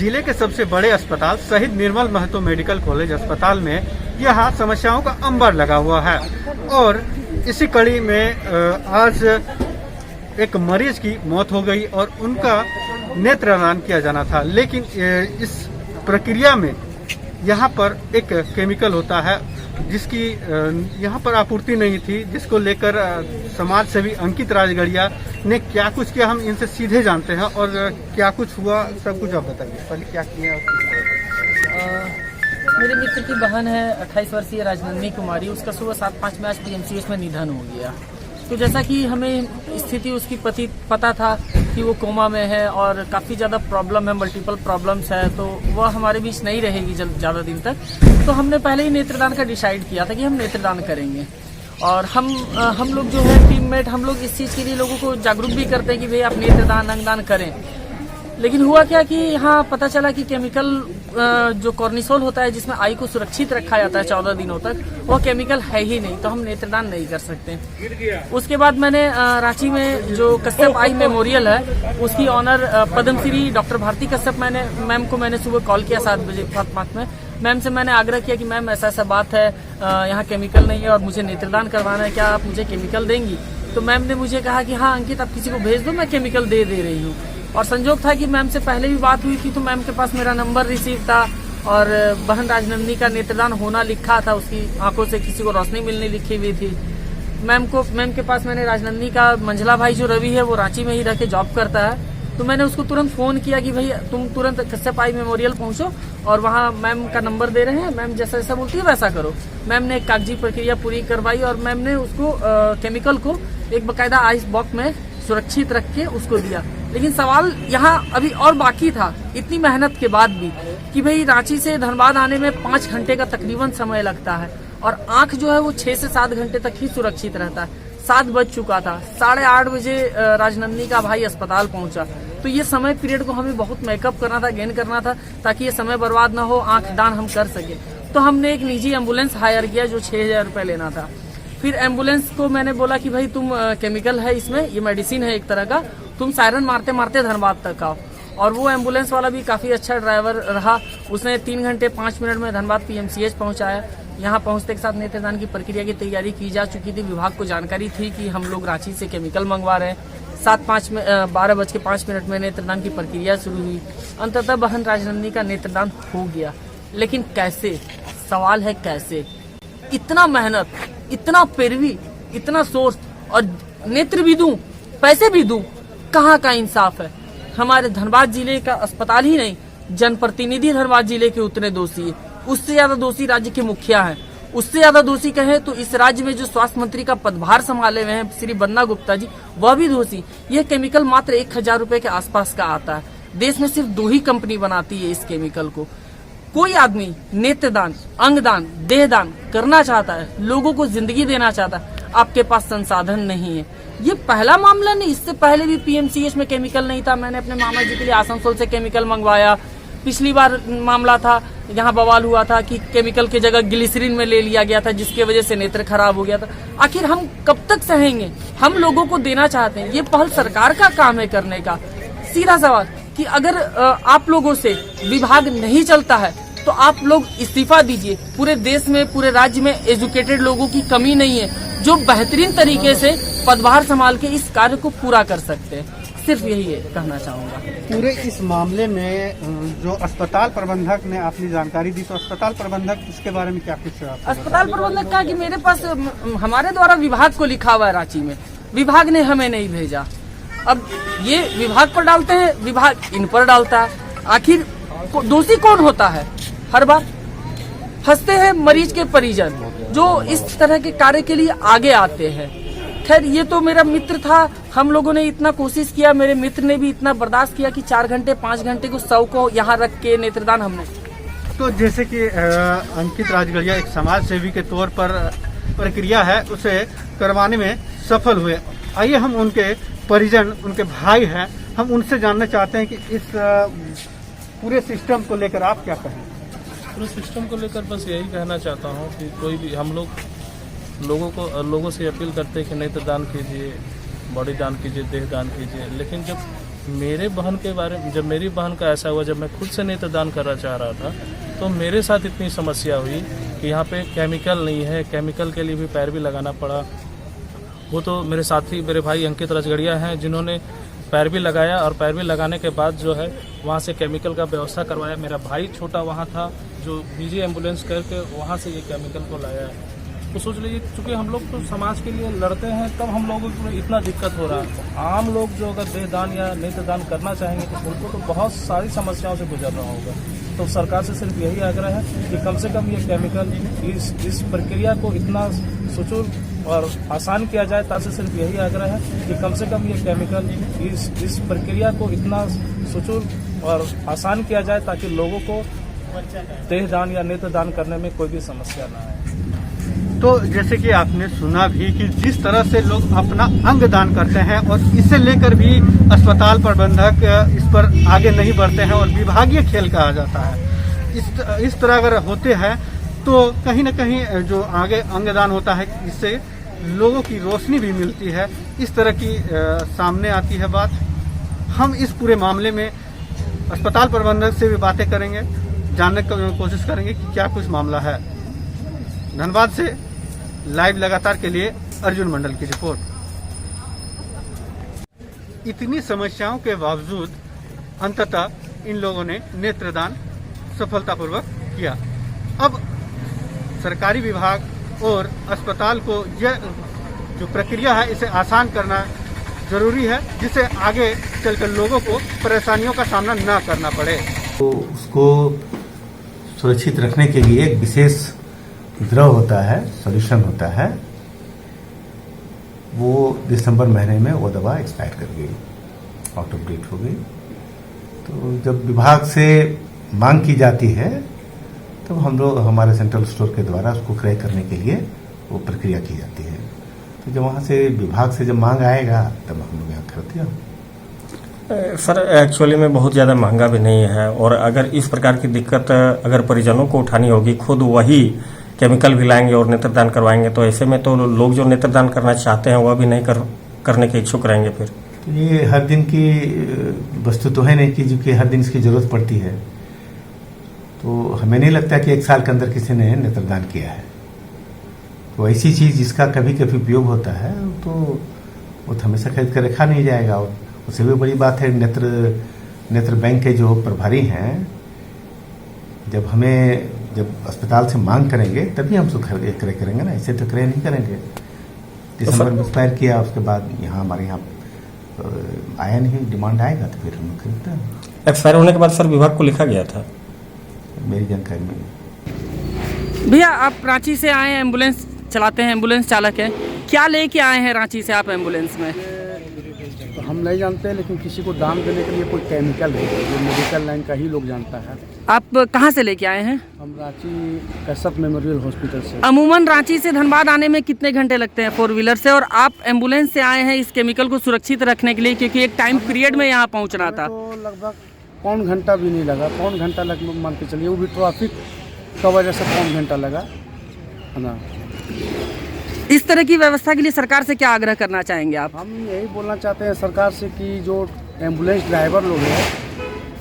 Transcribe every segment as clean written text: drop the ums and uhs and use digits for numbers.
जिले के सबसे बड़े अस्पताल शहीद निर्मल महतो मेडिकल कॉलेज अस्पताल में यहाँ समस्याओं का अंबर लगा हुआ है और इसी कड़ी में आज एक मरीज की मौत हो गई और उनका नेत्रदान किया जाना था। लेकिन इस प्रक्रिया में यहाँ पर एक केमिकल होता है जिसकी यहाँ पर आपूर्ति नहीं थी, जिसको लेकर समाज सेवी अंकित राजगढ़िया ने क्या कुछ किया हम इनसे सीधे जानते हैं और क्या कुछ हुआ सब कुछ आप बताइए। पहले क्या किया? मेरे मित्र की बहन है 28 वर्षीय राजनंदिनी कुमारी, उसका सुबह 7:05 में आज पीएमसीएच में निधन हो गया। तो जैसा कि हमें स्थिति उसकी पता था कि वो कोमा में है और काफ़ी ज़्यादा प्रॉब्लम है, मल्टीपल प्रॉब्लम्स है, तो वह हमारे बीच नहीं रहेगी ज़्यादा दिन तक। तो हमने पहले ही नेत्रदान का डिसाइड किया था कि हम नेत्रदान करेंगे और हम लोग जो है टीममेट, हम लोग इस चीज़ के लिए लोगों को जागरूक भी करते हैं कि भाई आप नेत्रदान अंगदान करें। लेकिन हुआ क्या कि यहाँ पता चला कि केमिकल जो कॉर्निसोल होता है जिसमें आई को सुरक्षित रखा जाता है 14 दिनों तक, वो केमिकल है ही नहीं, तो हम नेत्रदान नहीं कर सकते। उसके बाद मैंने रांची में जो कश्यप आई मेमोरियल है उसकी honour Padmashri doctor Bharti Kashyap ma'am को मैंने सुबह कॉल किया 7 बजे 7:05 में। मैम से मैंने आग्रह किया कि मैम ऐसा ऐसा बात है, यहाँ केमिकल नहीं है और मुझे नेत्रदान करवाना है, क्या आप मुझे केमिकल देंगी? तो मैम ने मुझे कहा कि हाँ अंकित, आप किसी को भेज दो, मैं केमिकल दे रही हूँ। और संजोग था कि मैम से पहले भी बात हुई थी, तो मैम के पास मेरा नंबर रिसीव था और बहन राजनंदिनी का नेत्रदान होना लिखा था, उसकी आंखों से किसी को रोशनी मिलनी लिखी हुई थी। मैम के पास मैंने राजनंदिनी का मंझला भाई जो रवि है वो रांची में ही रह के जॉब करता है, तो मैंने उसको तुरंत फोन किया कि भाई तुम तुरंत कश्यप आई मेमोरियल पहुंचो और वहाँ मैम का नंबर दे रहे हैं, मैम जैसा जैसा बोलती है वैसा करो। मैम ने एक कागजी प्रक्रिया पूरी करवाई और मैम ने उसको केमिकल को एक बाकायदा आइस बॉक्स में सुरक्षित रख के उसको दिया। लेकिन सवाल यहाँ अभी और बाकी था, इतनी मेहनत के बाद भी, कि भाई रांची से धनबाद आने में 5 घंटे का तकरीबन समय लगता है और आंख जो है वो 6 से 7 घंटे तक ही सुरक्षित रहता है। 7 बज चुका था, 8:30 बजे राजनंदिनी का भाई अस्पताल पहुंचा, तो ये समय पीरियड को हमें बहुत मेकअप करना था, गेन करना था, ताकि ये समय बर्बाद ना हो, आंख दान हम कर सके। तो हमने एक निजी एम्बुलेंस हायर किया जो 6,000 रुपए लेना था। फिर एम्बुलेंस को मैंने बोला कि भाई तुम केमिकल है इसमें, ये मेडिसिन है एक तरह का, तुम सायरन मारते मारते धनबाद तक आओ। और वो एम्बुलेंस वाला भी काफी अच्छा ड्राइवर रहा, उसने 3 घंटे 5 मिनट में धनबाद पीएमसीएच पहुंचाया। यहाँ पहुंचते के साथ नेत्रदान की प्रक्रिया की तैयारी की जा चुकी थी। विभाग को जानकारी थी कि हम लोग रांची से केमिकल मंगवा रहे हैं। 12:05 में नेत्रदान की प्रक्रिया शुरू हुई। अंततः बहन राजनंदिनी का नेत्रदान हो गया। लेकिन कैसे, सवाल है कैसे? इतना मेहनत, इतना पैरवी, इतना सोर्स और नेत्र भी दूं, पैसे भी दूं, कहाँ का इंसाफ है? हमारे धनबाद जिले का अस्पताल ही नहीं, जनप्रतिनिधि धनबाद जिले के उतने दोषी है, उससे ज्यादा दोषी राज्य के मुखिया हैं, उससे ज्यादा दोषी कहें तो इस राज्य में जो स्वास्थ्य मंत्री का पदभार संभाले हुए हैं श्री बन्ना गुप्ता जी, वह भी दोषी। यह केमिकल मात्र 1,000 रुपए के आसपास का आता है। देश में सिर्फ 2 ही कंपनी बनाती है इस केमिकल को। कोई आदमी नेत्रदान, अंगदान, देहदान करना चाहता है, लोगों को जिंदगी देना चाहता है, आपके पास संसाधन नहीं है। ये पहला मामला नहीं, इससे पहले भी पीएमसीएच में केमिकल नहीं था। मैंने अपने मामा जी के लिए आसनसोल से केमिकल मंगवाया। पिछली बार मामला था, यहाँ बवाल हुआ था कि केमिकल की जगह ग्लिसरीन में ले लिया गया था, जिसकी वजह से नेत्र खराब हो गया था। आखिर हम कब तक सहेंगे? हम लोगों को देना चाहते हैं, ये पहल सरकार का काम है करने का। सीधा सवाल कि अगर आप लोगों से विभाग नहीं चलता है तो आप लोग इस्तीफा दीजिए। पूरे देश में, पूरे राज्य में एजुकेटेड लोगों की कमी नहीं है जो बेहतरीन तरीके से पदभार संभाल के इस कार्य को पूरा कर सकते हैं। सिर्फ यही कहना चाहूंगा। पूरे इस मामले में जो अस्पताल प्रबंधक ने अपनी जानकारी दी, तो अस्पताल प्रबंधक इसके बारे में क्या कुछ? अस्पताल प्रबंधक कहा कि मेरे पास, हमारे द्वारा विभाग को लिखा हुआ है रांची में, विभाग ने हमें नहीं भेजा। अब ये विभाग पर डालते हैं, विभाग इन पर डालता है। आखिर दोषी कौन होता है? हर बार हंसते हैं मरीज के परिजन जो इस तरह के कार्य के लिए आगे आते हैं। खैर, ये तो मेरा मित्र था, हम लोगों ने इतना कोशिश किया, मेरे मित्र ने भी इतना बर्दाश्त किया कि 4 घंटे 5 घंटे को शव को यहाँ रख के नेत्रदान हमने। तो जैसे कि अंकित राजगढ़िया एक समाज सेवी के तौर पर प्रक्रिया है उसे करवाने में सफल हुए। आइए हम उनके परिजन, उनके भाई हैं, हम उनसे जानना चाहते हैं कि इस पूरे सिस्टम को लेकर आप क्या कहें? पूरे सिस्टम को लेकर बस यही कहना चाहता हूँ कि कोई भी हम लोगों से अपील करते हैं कि नेत्रदान कीजिए, बॉडी दान कीजिए, देह दान कीजिए। लेकिन जब मेरे बहन के बारे में, जब मेरी बहन का ऐसा हुआ, जब मैं खुद से नेत्रदान करना चाह रहा था, तो मेरे साथ इतनी समस्या हुई कि यहाँ पे केमिकल नहीं है, केमिकल के लिए भी पैर भी लगाना पड़ा। वो तो मेरे साथी, मेरे भाई अंकित रजगड़िया हैं, जिन्होंने पैर भी लगाया और पैर भी लगाने के बाद जो है वहाँ से केमिकल का व्यवस्था करवाया। मेरा भाई छोटा वहाँ था जो निजी एम्बुलेंस करके वहाँ से ये केमिकल को लाया है। तो सोच लीजिए, चूँकि हम लोग तो समाज के लिए लड़ते हैं, तब हम लोगों को इतना दिक्कत हो रहा है। आम लोग जो अगर देहदान या नेत्रदान करना चाहेंगे तो उनको तो बहुत सारी समस्याओं से गुजरना होगा। तो सरकार से सिर्फ यही आग्रह है कि कम से कम ये केमिकल, इस प्रक्रिया को इतना सुचारू और आसान किया जाए। ताकि सिर्फ यही आग्रह है कि कम से कम ये केमिकल, इस प्रक्रिया को इतना सुचारू और आसान किया जाए ताकि लोगों को देहदान या नेत्रदान करने में कोई भी समस्या ना आए। तो जैसे कि आपने सुना भी कि जिस तरह से लोग अपना अंग दान करते हैं और इसे लेकर भी अस्पताल प्रबंधक इस पर आगे नहीं बढ़ते हैं और विभागीय खेल कहा जाता है। इस तरह अगर होते हैं तो कहीं ना कहीं जो आगे अंगदान होता है, इससे लोगों की रोशनी भी मिलती है। इस तरह की सामने आती है बात। हम इस पूरे मामले में अस्पताल प्रबंधक से भी बातें करेंगे, जानने की कोशिश करेंगे कि क्या कुछ मामला है। धनबाद से लाइव लगातार के लिए अर्जुन मंडल की रिपोर्ट। इतनी समस्याओं के बावजूद अंततः इन लोगों ने नेत्रदान सफलतापूर्वक किया। अब सरकारी विभाग और अस्पताल को यह जो प्रक्रिया है इसे आसान करना जरूरी है, जिससे आगे चलकर लोगों को परेशानियों का सामना न करना पड़े। तो उसको सुरक्षित रखने के लिए एक विशेष द्रव होता है, सॉल्यूशन होता है, वो दिसंबर महीने में वो दवा एक्सपायर कर गई, आउट ऑफ डेट हो गई। तो जब विभाग से मांग की जाती है तब हम लोग हमारे सेंट्रल स्टोर के द्वारा उसको क्रय करने के लिए वो प्रक्रिया की जाती है। तो जब वहाँ से विभाग से जब मांग आएगा तब हम लोग यहाँ खरीदते हैं। सर एक्चुअली में बहुत ज़्यादा महंगा भी नहीं है, और अगर इस प्रकार की दिक्कत अगर परिजनों को उठानी होगी, खुद वही केमिकल भी लाएंगे और नेत्रदान करवाएंगे, तो ऐसे में तो लोग जो नेत्रदान करना चाहते हैं वह भी नहीं करने के इच्छुक रहेंगे। फिर तो ये हर दिन की वस्तु तो है नहीं कि जो कि हर दिन इसकी जरूरत पड़ती है। तो हमें नहीं लगता कि 1 साल के अंदर किसी ने नेत्रदान किया है। तो ऐसी चीज़ जिसका कभी कभी उपयोग होता है तो वो तो हमेशा खरीद कर रखा नहीं जाएगा। और उससे भी बड़ी बात है, नेत्र बैंक के जो प्रभारी हैं, जब अस्पताल से मांग करेंगे तभी हम उसको क्रय करेंगे ना, ऐसे तो क्रय नहीं करेंगे। दिसंबर में एक्सपायर किया, उसके बाद हमारे यहाँ आया नहीं, डिमांड आएगा तो फिर हम खरीदते हैं। एक्सपायर होने के बाद सर विभाग को लिखा गया था? मेरी जानकारी में। भैया आप रांची से आए हैं, एम्बुलेंस चलाते हैं, एम्बुलेंस चालक हैं, क्या लेके आए हैं रांची से आप एम्बुलेंस में? तो हम नहीं जानते, लेकिन किसी को दान देने के लिए कोई केमिकल है, जो मेडिकल लाइन का ही लोग जानता है। आप कहाँ से लेके आए हैं? हम रांची कसरत मेमोरियल हॉस्पिटल से। अमूमन रांची से धनबाद आने में कितने घंटे लगते हैं 4 व्हीलर से, और आप एम्बुलेंस से आए हैं इस केमिकल को सुरक्षित रखने के लिए, क्योंकि एक टाइम पीरियड में यहाँ पहुँचना था? तो लगभग पौन घंटा भी नहीं लगा, पौन घंटा लग मान के चलिए, वो भी ट्रैफिक का वजह से पौन घंटा लगा है ना। इस तरह की व्यवस्था के लिए सरकार से क्या आग्रह करना चाहेंगे आप? हम यही बोलना चाहते हैं सरकार से कि जो एम्बुलेंस ड्राइवर लोग हैं,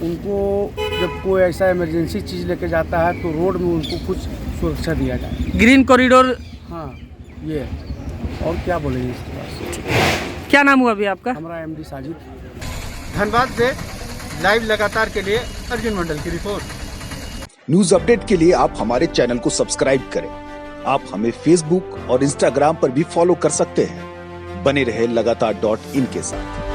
उनको जब कोई ऐसा इमरजेंसी चीज़ लेके जाता है तो रोड में उनको कुछ सुरक्षा दिया जाए। ग्रीन कॉरिडोर, हाँ ये, और क्या बोलेंगे इसके पास। क्या नाम हुआ अभी आपका? हमारा MD साजिद। धनबाद से लाइव लगातार के लिए अर्जुन मंडल की रिपोर्ट। न्यूज अपडेट के लिए आप हमारे चैनल को सब्सक्राइब करें। आप हमें फेसबुक और इंस्टाग्राम पर भी फॉलो कर सकते हैं। बने रहे लगातार.in के साथ।